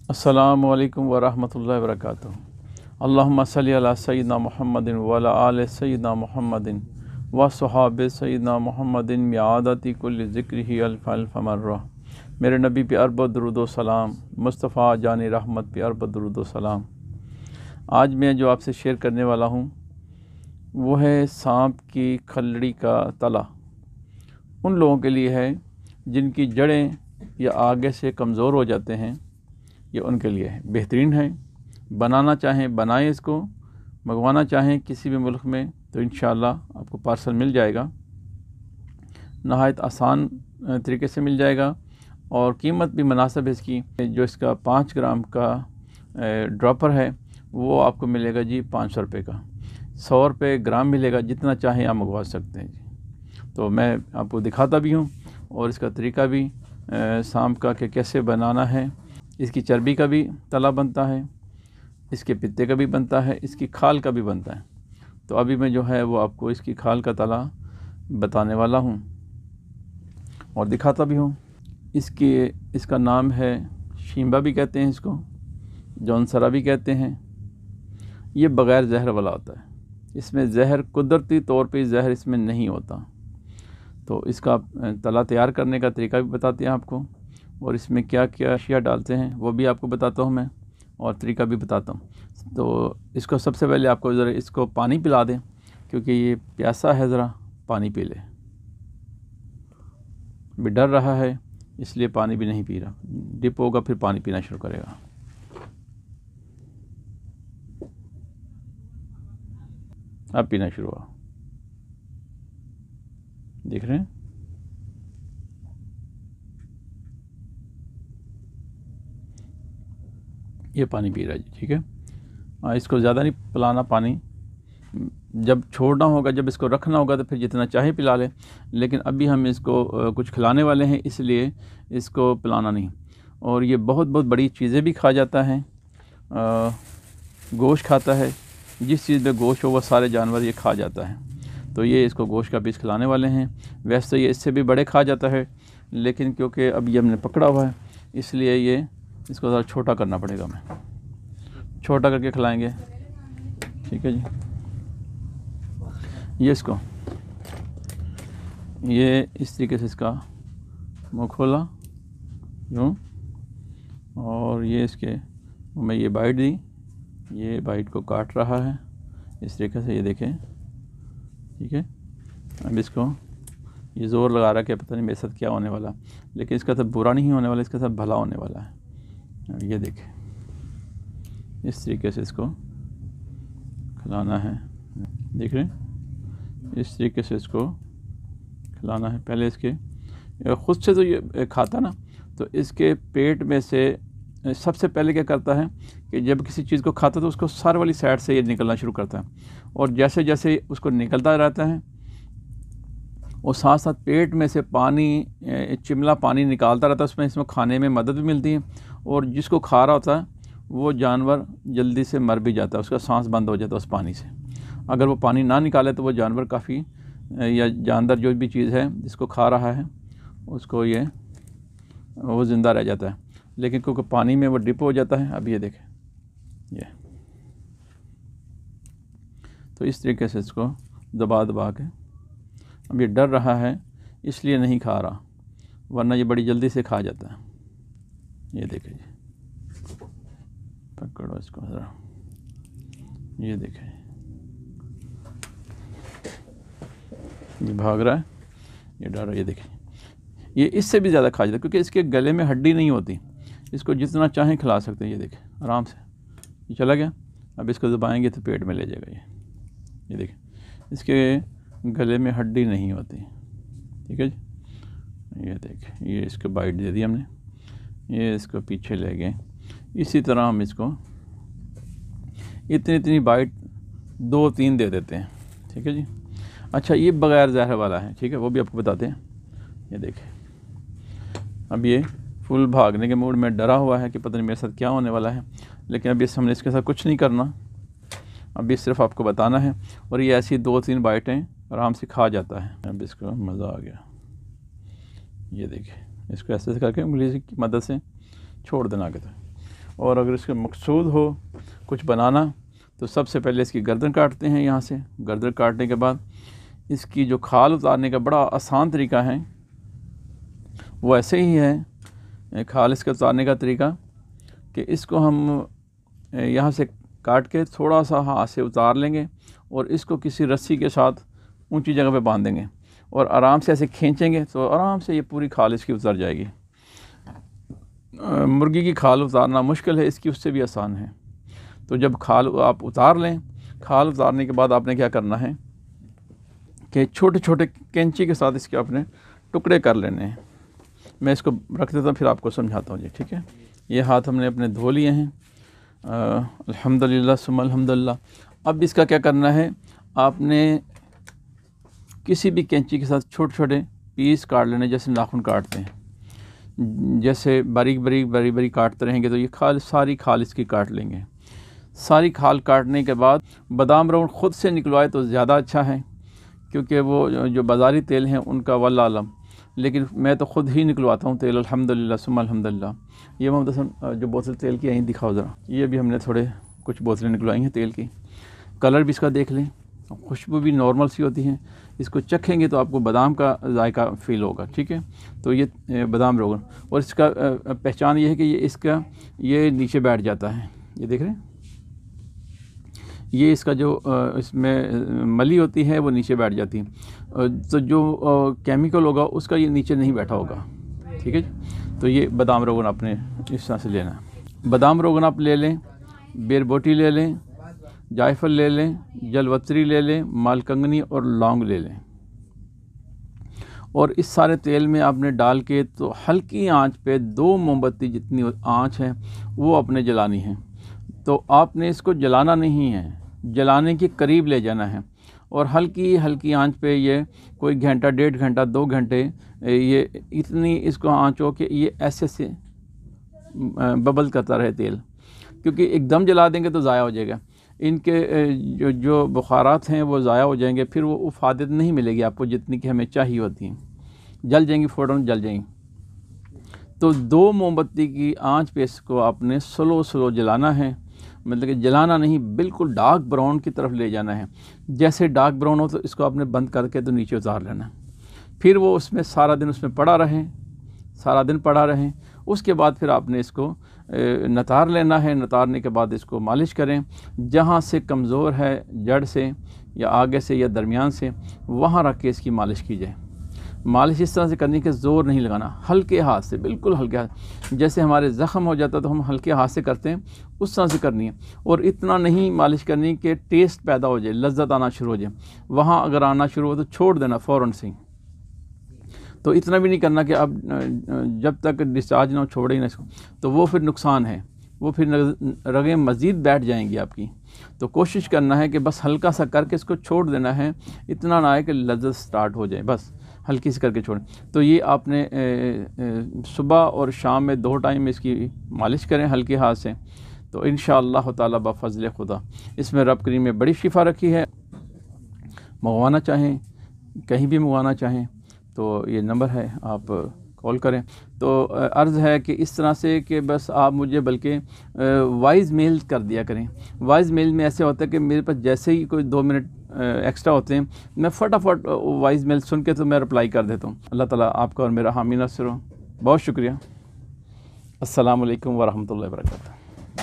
अस्सलामु अलैकुम वरहमतुल्लाहि वबरकातुहू। अल्लाहुम्मा सल्लि अला सय्यिदिना मुहम्मदिन व अला आलि सय्यिदिना मुहम्मदिन व सहाबे सय्यिदिना मुहम्मदिन मिआदति कुल्लि ज़िक्रिही अल्फ़ अल्फ़ मर्रा। मेरे नबी पे अरब दुरूद व सलाम, मुस्तफ़ा जानी रहमत पे अरब दुरूद व सलाम। आज मैं जो आपसे शेयर करने वाला हूँ वो है सांप की खलड़ी का तला। उन लोगों के लिए है जिनकी जड़ें या आगे से कमज़ोर हो जाते हैं, ये उनके लिए है। बेहतरीन है, बनाना चाहें बनाएं, इसको मंगवाना चाहें किसी भी मुल्क में तो इंशाअल्लाह आपको पार्सल मिल जाएगा। नहायत आसान तरीके से मिल जाएगा और कीमत भी मुनासिब है इसकी। जो इसका 5 ग्राम का ड्रॉपर है वो आपको मिलेगा जी 500 रुपये का। 100 रुपये ग्राम मिलेगा, जितना चाहें आप मंगवा सकते हैं जी। तो मैं आपको दिखाता भी हूँ और इसका तरीका भी सांप का कि कैसे बनाना है। इसकी चर्बी का भी तला बनता है, इसके पित्ते का भी बनता है, इसकी खाल का भी बनता है। तो अभी मैं जो है वो आपको इसकी खाल का तला बताने वाला हूँ और दिखाता भी हूँ। इसका नाम है शीम्बा भी कहते हैं, इसको जौनसरा भी कहते हैं। ये बग़ैर जहर वाला होता है, इसमें जहर कुदरती तौर पे जहर इसमें नहीं होता। तो इसका तला तैयार करने का तरीका भी बताते हैं आपको और इसमें क्या क्या अशिया डालते हैं वो भी आपको बताता हूँ मैं और तरीका भी बताता हूँ। तो इसको सबसे पहले आपको ज़रा इसको पानी पिला दें, क्योंकि ये प्यासा है, ज़रा पानी पी ले। भी डर रहा है इसलिए पानी भी नहीं पी रहा, डिप होगा फिर पानी पीना शुरू करेगा। अब पीना शुरू हुआ, देख रहे हैं। ये पानी पी रहा है जी, ठीक है। इसको ज़्यादा नहीं पिलाना पानी, जब छोड़ना होगा, जब इसको रखना होगा तो फिर जितना चाहे पिला ले, लेकिन अभी हम इसको कुछ खिलाने वाले हैं इसलिए इसको पिलाना नहीं। और ये बहुत बहुत बड़ी चीज़ें भी खा जाता है, गोश्त खाता है। जिस चीज़ में गोश्त हो वह सारे जानवर ये खा जाता है। तो ये इसको गोश्त का पीस खिलाने वाले हैं। वैसे तो ये इससे भी बड़े खा जाता है, लेकिन क्योंकि अब ये हमने पकड़ा हुआ है इसलिए ये इसको ज़रा छोटा करना पड़ेगा। हमें छोटा करके खिलाएंगे, ठीक है जी। ये इसको ये इस तरीके से इसका मुँह खोला यूँ, और ये इसके मैं ये बाइट दी, ये बाइट को काट रहा है इस तरीके से, ये देखें, ठीक है। अब इसको ये ज़ोर लगा रहा है कि पता नहीं मेरे साथ क्या होने वाला, लेकिन इसका सब बुरा नहीं होने वाला, इसका सब भला होने वाला है। ये देखें, इस तरीके से इसको खिलाना है, देख रहे हैं, इस तरीके से इसको खिलाना है। पहले इसके ख़ुद से तो ये खाता ना, तो इसके पेट में से सबसे पहले क्या करता है कि जब किसी चीज़ को खाता तो उसको सर वाली साइड से ये निकलना शुरू करता है, और जैसे जैसे उसको निकलता रहता है और साथ साथ पेट में से पानी, चिमला पानी निकालता रहता है। उसमें इसमें खाने में मदद भी मिलती है, और जिसको खा रहा होता है वो जानवर जल्दी से मर भी जाता है, उसका सांस बंद हो जाता है उस पानी से। अगर वो पानी ना निकाले तो वो जानवर काफ़ी, या जानवर जो भी चीज़ है जिसको खा रहा है उसको वो ज़िंदा रह जाता है, लेकिन क्योंकि पानी में वो डिप हो जाता है। अब ये देखें, ये तो इस तरीके से इसको दबा दबा के, अब ये डर रहा है इसलिए नहीं खा रहा, वरना ये बड़ी जल्दी से खा जाता है। ये देखें जी, पकड़ो इसको ज़रा, ये देखें, ये भाग रहा है, ये डर रहा है। ये देखें, ये इससे भी ज़्यादा खा जाता है क्योंकि इसके गले में हड्डी नहीं होती, इसको जितना चाहें खिला सकते हैं। ये देखें, आराम से ये चला गया। अब इसको दबाएंगे तो पेट में ले जाएगा ये देखें, इसके गले में हड्डी नहीं होती, ठीक है जी। ये देखें, ये इसको बाइट दे दी हमने, ये इसको पीछे ले गए। इसी तरह हम इसको इतनी बाइट 2-3 दे देते हैं, ठीक है जी। अच्छा, ये बग़ैर जहर वाला है, ठीक है, वो भी आपको बताते हैं। ये देखें, अब ये फुल भागने के मूड में डरा हुआ है कि पता नहीं मेरे साथ क्या होने वाला है, लेकिन अभी हमने इसके साथ कुछ नहीं करना, अभी सिर्फ आपको बताना है। और ये ऐसी 2-3 बाइटें आराम से खा जाता है। अब इसको मज़ा आ गया। ये देखिए, इसको ऐसे करके उंगली की मदद से छोड़ देना आगे तक, और अगर इसका मकसूद हो कुछ बनाना तो सबसे पहले इसकी गर्दन काटते हैं। यहाँ से गर्दन काटने के बाद इसकी जो खाल उतारने का बड़ा आसान तरीका है वो ऐसे ही है। खाल इसके उतारने का तरीका कि इसको हम यहाँ से काट के थोड़ा सा हाथ से उतार लेंगे और इसको किसी रस्सी के साथ ऊंची जगह पे बांध देंगे और आराम से ऐसे खींचेंगे तो आराम से ये पूरी खाल इसकी उतर जाएगी। मुर्गी की खाल उतारना मुश्किल है, इसकी उससे भी आसान है। तो जब खाल आप उतार लें, खाल उतारने के बाद आपने क्या करना है कि छोटे छोटे कैंची के साथ इसके अपने टुकड़े कर लेने हैं। मैं इसको रख देता हूँ, फिर आपको समझाता हूँ जी, ठीक है। ये हाथ हमने अपने धो लिए हैं, अल्हम्दुलिल्लाह सुम्मा अल्हम्दुलिल्लाह। अब इसका क्या करना है, आपने किसी भी कैंची के साथ छोटे छोटे पीस काट लेने, जैसे नाखून काटते हैं। जैसे बारीक बारीक काटते रहेंगे तो ये सारी खाल इसकी काट लेंगे। सारी खाल काटने के बाद बादाम राउंड ख़ुद से निकलवाए तो ज़्यादा अच्छा है, क्योंकि वो जो बाज़ारी तेल हैं उनका वल्लाह आलम, लेकिन मैं तो ख़ुद ही निकलवाता हूँ तेल, अल्हम्दुलिल्लाह सुम्मा अल्हम्दुलिल्लाह। ये मोहम्मद हसन जो बोतल तेल की यहीं दिखाओ ज़रा, ये भी हमने थोड़े कुछ बोतलें निकलवाई हैं तेल की। कलर भी इसका देख लें, खुशबू भी नॉर्मल सी होती है। इसको चखेंगे तो आपको बादाम का जायका फ़ील होगा, ठीक है। तो ये बादाम रोगन, और इसका पहचान ये है कि ये नीचे बैठ जाता है, ये देख रहे हैं, ये इसका जो इसमें मली होती है वो नीचे बैठ जाती है। तो जो केमिकल होगा उसका ये नीचे नहीं बैठा होगा, ठीक है। तो ये बादाम रोगन आपने इस तरह से लेना है। बादाम रोगन आप ले लें, बेरबोटी ले लें, जायफल ले लें, जलवत्री ले लें, मालकंगनी और लौंग ले लें, और इस सारे तेल में आपने डाल के तो हल्की आंच पे 2 मोमबत्ती जितनी आंच है वो आपने जलानी है। तो आपने इसको जलाना नहीं है, जलाने के करीब ले जाना है, और हल्की हल्की आंच पे ये कोई घंटा, 1.5 घंटा, 2 घंटे ये इतनी इसको आंच हो कि ये ऐसे से बबल करता रहे तेल, क्योंकि एकदम जला देंगे तो ज़ाया हो जाएगा। इनके जो बुखारात हैं वो ज़ाया हो जाएंगे, फिर वो इफ़ादत नहीं मिलेगी आपको जितनी कि हमें चाहिए होती हैं, जल जाएंगी, फ़ौरन जल जाएंगी। तो 2 मोमबत्ती की आंच पे इसको आपने स्लो जलाना है, मतलब कि जलाना नहीं, बिल्कुल डार्क ब्राउन की तरफ ले जाना है। जैसे डार्क ब्राउन हो तो इसको आपने बंद करके तो नीचे उतार लेना, फिर वो उसमें सारा दिन उसमें पड़ा रहे, सारा दिन पड़ा रहे। उसके बाद फिर आपने इसको नतार लेना है। नतारने के बाद इसको मालिश करें, जहाँ से कमज़ोर है, जड़ से या आगे से या दरमियान से, वहाँ रख के इसकी मालिश की जाए। मालिश इस तरह से करनी कि ज़ोर नहीं लगाना, हल्के हाथ से, बिल्कुल हल्के हाथ। जैसे हमारे ज़ख़म हो जाता तो हम हल्के हाथ से करते हैं, उस तरह से करनी है। और इतना नहीं मालिश करनी कि टेस्ट पैदा हो जाए, लज्जत आना शुरू हो जाए। वहाँ अगर आना शुरू हो तो छोड़ देना फ़ौरन से। तो इतना भी नहीं करना कि अब जब तक डिस्चार्ज ना हो छोड़े ही ना इसको, तो वो फिर नुकसान है, वो फिर रगें मज़ीद बैठ जाएंगी आपकी। तो कोशिश करना है कि बस हल्का सा करके इसको छोड़ देना है, इतना ना आए कि लज्जत स्टार्ट हो जाए, बस हल्की सी करके छोड़ें। तो ये आपने सुबह और शाम में 2 टाइम इसकी मालिश करें हल्के हाथ से। तो इंशाअल्लाह ताला बफ़ज़्ल खुदा इसमें रब करीम में बड़ी शिफा रखी है। मंगवाना चाहें, कहीं भी मंगवाना चाहें तो ये नंबर है, आप कॉल करें। तो अर्ज़ है कि इस तरह से कि बस आप मुझे बल्कि वॉइस मेल कर दिया करें। वॉइस मेल में ऐसे होता है कि मेरे पास जैसे ही कोई 2 मिनट एक्स्ट्रा होते हैं, मैं फटाफट वॉइस मेल सुन के तो मैं रिप्लाई कर देता हूँ। अल्लाह ताला आपका और मेरा हामी नासिर हो। बहुत शुक्रिया। अस्सलामु अलैकुम व रहमतुल्लाहि व बरकातहू।